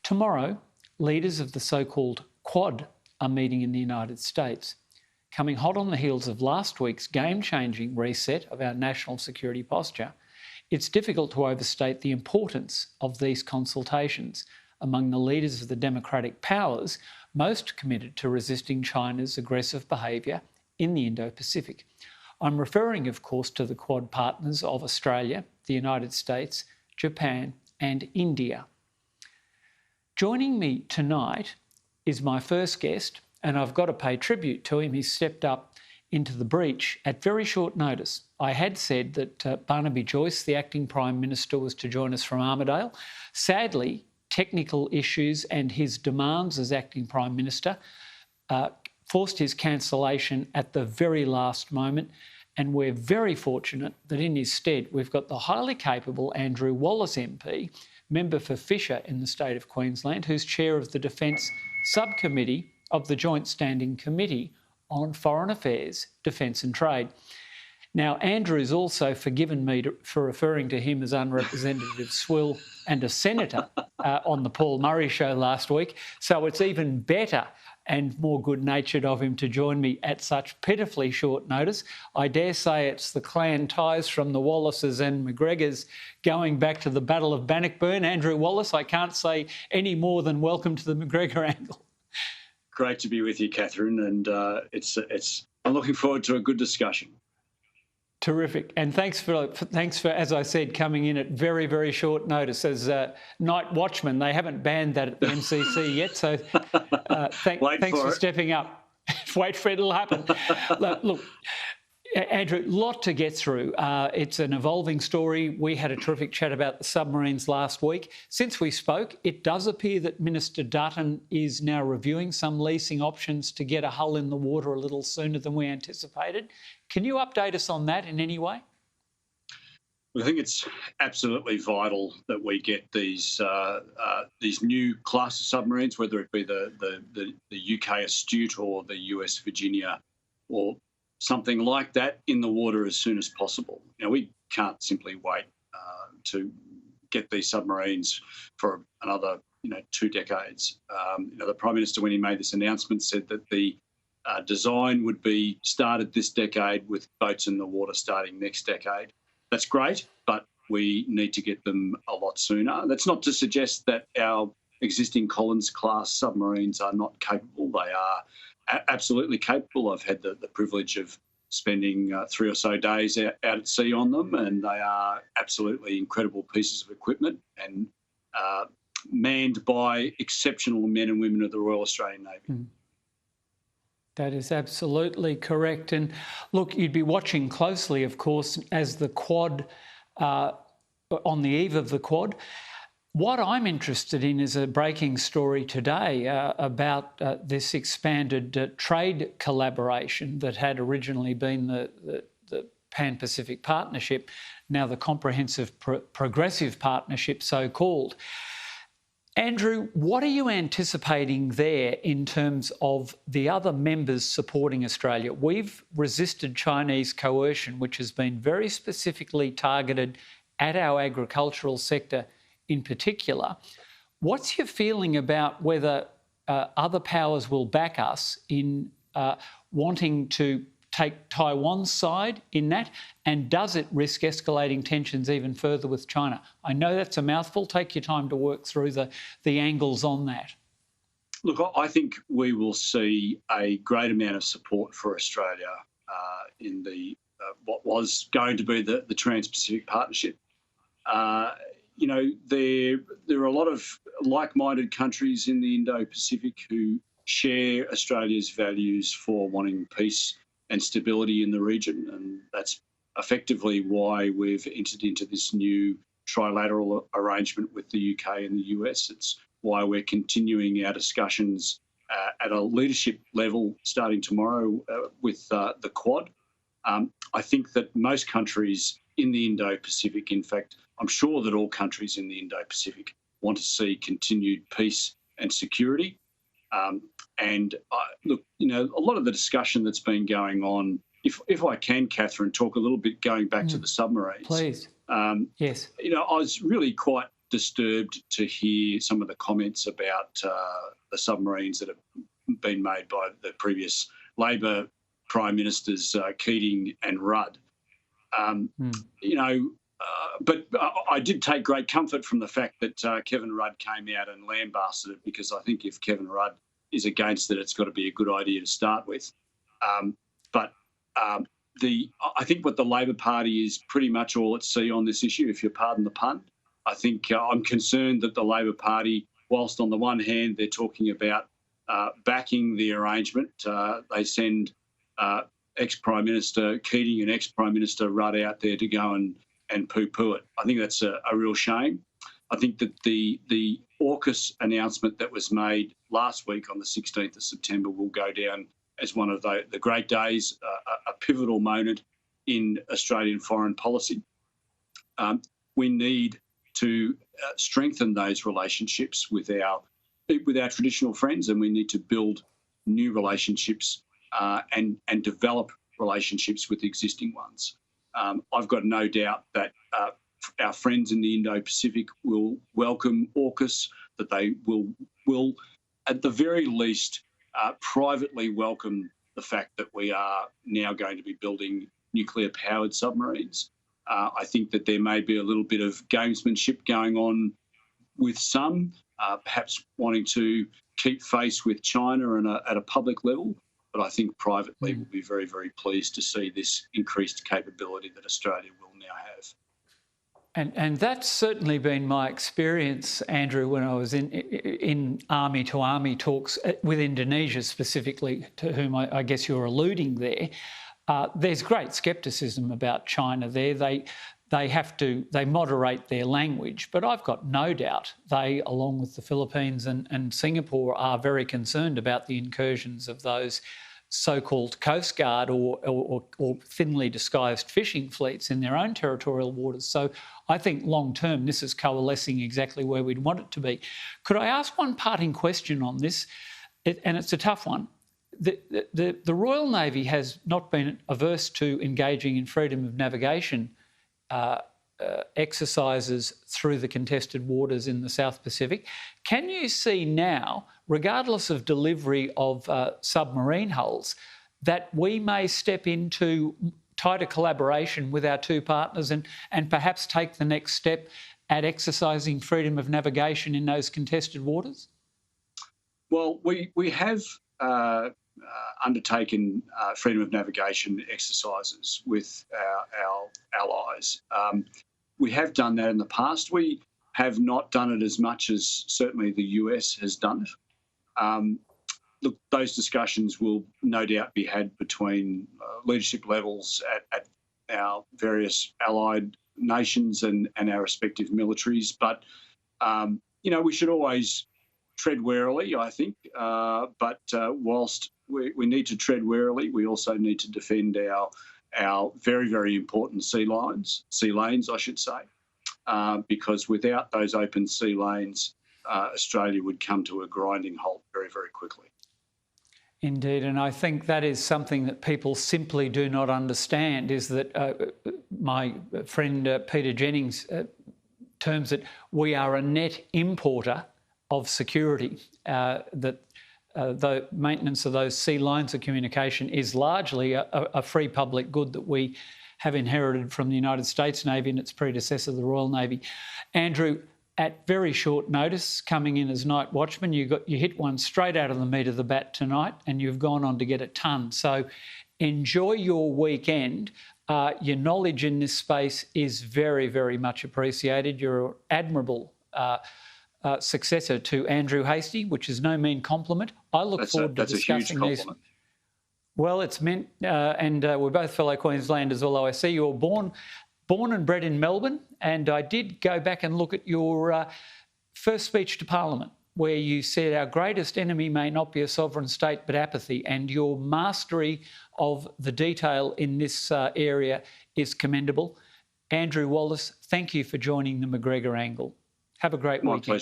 Tomorrow, leaders of the so-called Quad are meeting in the United States, coming hot on the heels of last week's game-changing reset of our national security posture. It's difficult to overstate the importance of these consultations among the leaders of the democratic powers most committed to resisting China's aggressive behaviour in the Indo-Pacific. I'm referring, of course, to the Quad partners of Australia, the United States, Japan and India. Joining me tonight is my first guest, and I've got to pay tribute to him. He stepped up into the breach at very short notice. I had said that Barnaby Joyce, the acting Prime Minister, was to join us from Armidale. Sadly, technical issues and his demands as acting Prime Minister forced his cancellation at the very last moment, and we're very fortunate that in his stead we've got the highly capable Andrew Wallace MP, member for Fisher in the state of Queensland, who's chair of the Defence Subcommittee of the Joint Standing Committee on Foreign Affairs, Defence and Trade. Now, Andrew's also forgiven me for referring to him as unrepresentative swill and a senator on the Paul Murray show last week, so it's even better and more good-natured of him to join me at such pitifully short notice. I dare say it's the clan ties from the Wallaces and McGregors going back to the Battle of Bannockburn. Andrew Wallace, I can't say any more than welcome to the McGregor angle. Great to be with you, Catherine, and I'm looking forward to a good discussion. Terrific, and thanks for, as I said, coming in at very, very short notice. As night watchman, they haven't banned that at the MCC yet, so thanks for stepping up. Wait for it, it'll happen. Look, Andrew, lot to get through. It's an evolving story. We had a terrific chat about the submarines last week. Since we spoke, it does appear that Minister Dutton is now reviewing some leasing options to get a hull in the water a little sooner than we anticipated. Can you update us on that in any way? I think it's absolutely vital that we get these new class of submarines, whether it be the UK Astute or the US Virginia or something like that, in the water as soon as possible. We can't simply wait to get these submarines for another 2 decades. The Prime Minister, when he made this announcement, said that the design would be started this decade, with boats in the water starting next decade. That's great, but we need to get them a lot sooner. That's not to suggest that our existing Collins-class submarines are not capable. They are absolutely capable. I've had the privilege of spending 3 or so days out at sea on them, and they are absolutely incredible pieces of equipment and manned by exceptional men and women of the Royal Australian Navy. That is absolutely correct. And look, you'd be watching closely, of course, as the Quad, on the eve of the Quad. What I'm interested in is a breaking story today about this expanded trade collaboration that had originally been the Pan-Pacific Partnership, now the Comprehensive Progressive Partnership, so-called. Andrew, what are you anticipating there in terms of the other members supporting Australia? We've resisted Chinese coercion, which has been very specifically targeted at our agricultural sector in particular. What's your feeling about whether other powers will back us in wanting to take Taiwan's side in that, and does it risk escalating tensions even further with China? I know that's a mouthful. Take your time to work through the angles on that. Look, I think we will see a great amount of support for Australia in the what was going to be the Trans-Pacific Partnership. There are a lot of like-minded countries in the Indo-Pacific who share Australia's values for wanting peace and stability in the region, and that's effectively why we've entered into this new trilateral arrangement with the UK and the US. It's why we're continuing our discussions at a leadership level starting tomorrow with the Quad. I think that most countries in the Indo-Pacific, in fact, I'm sure that all countries in the Indo-Pacific want to see continued peace and security. Look, a lot of the discussion that's been going on, if I can, Catherine, talk a little bit going back to the submarines. Please. Yes. I was really quite disturbed to hear some of the comments about the submarines that have been made by the previous Labor Prime Ministers Keating and Rudd. But I did take great comfort from the fact that Kevin Rudd came out and lambasted it, because I think if Kevin Rudd is against it, it's got to be a good idea to start with. I think what the Labor Party is pretty much all at sea on this issue, if you pardon the pun. I think I'm concerned that the Labor Party, whilst on the one hand they're talking about backing the arrangement, they send ex-Prime Minister Keating and ex-Prime Minister Rudd out there to go and poo-poo it. I think that's a real shame. I think that the AUKUS announcement that was made last week on the 16th of September will go down as one of the great days, a pivotal moment in Australian foreign policy. We need to strengthen those relationships with our traditional friends, and we need to build new relationships and develop relationships with existing ones. I've got no doubt that our friends in the Indo-Pacific will welcome AUKUS, that they will at the very least privately welcome the fact that we are now going to be building nuclear-powered submarines. I think that there may be a little bit of gamesmanship going on with some, perhaps wanting to keep face with China at a public level. But I think privately we'll be very, very pleased to see this increased capability that Australia will now have. And that's certainly been my experience, Andrew, when I was in army-to-army talks with Indonesia specifically, to whom I guess you're alluding there. There's great scepticism about China there. They moderate their language, but I've got no doubt they, along with the Philippines and Singapore, are very concerned about the incursions of those so-called Coast Guard or thinly disguised fishing fleets in their own territorial waters. So I think long-term this is coalescing exactly where we'd want it to be. Could I ask one parting question on this? And it's a tough one. The Royal Navy has not been averse to engaging in freedom of navigation exercises through the contested waters in the South Pacific. Can you see now, regardless of delivery of submarine hulls, that we may step into tighter collaboration with our two partners and perhaps take the next step at exercising freedom of navigation in those contested waters? Well, we have undertaken freedom of navigation exercises with our allies. We have done that in the past. We have not done it as much as certainly the US has done it. Look, those discussions will no doubt be had between leadership levels at our various allied nations and our respective militaries. But, we should always tread warily, I think. But whilst we need to tread warily, we also need to defend our very, very important sea lanes, I should say, because without those open sea lanes, Australia would come to a grinding halt very, very quickly. Indeed, and I think that is something that people simply do not understand, is that my friend Peter Jennings terms it, we are a net importer of security, that the maintenance of those sea lines of communication is largely a free public good that we have inherited from the United States Navy and its predecessor, the Royal Navy. Andrew, at very short notice, coming in as night watchman, you hit one straight out of the meat of the bat tonight, and you've gone on to get a ton. So enjoy your weekend. Your knowledge in this space is very, very much appreciated. You're an admirable successor to Andrew Hastie, which is no mean compliment. I look forward to discussing these. Well, it's meant, and we're both fellow Queenslanders, although I see you're born and bred in Melbourne, and I did go back and look at your first speech to Parliament, where you said our greatest enemy may not be a sovereign state but apathy, and your mastery of the detail in this area is commendable. Andrew Wallace, thank you for joining the McGregor Angle. Have a great weekend. My pleasure.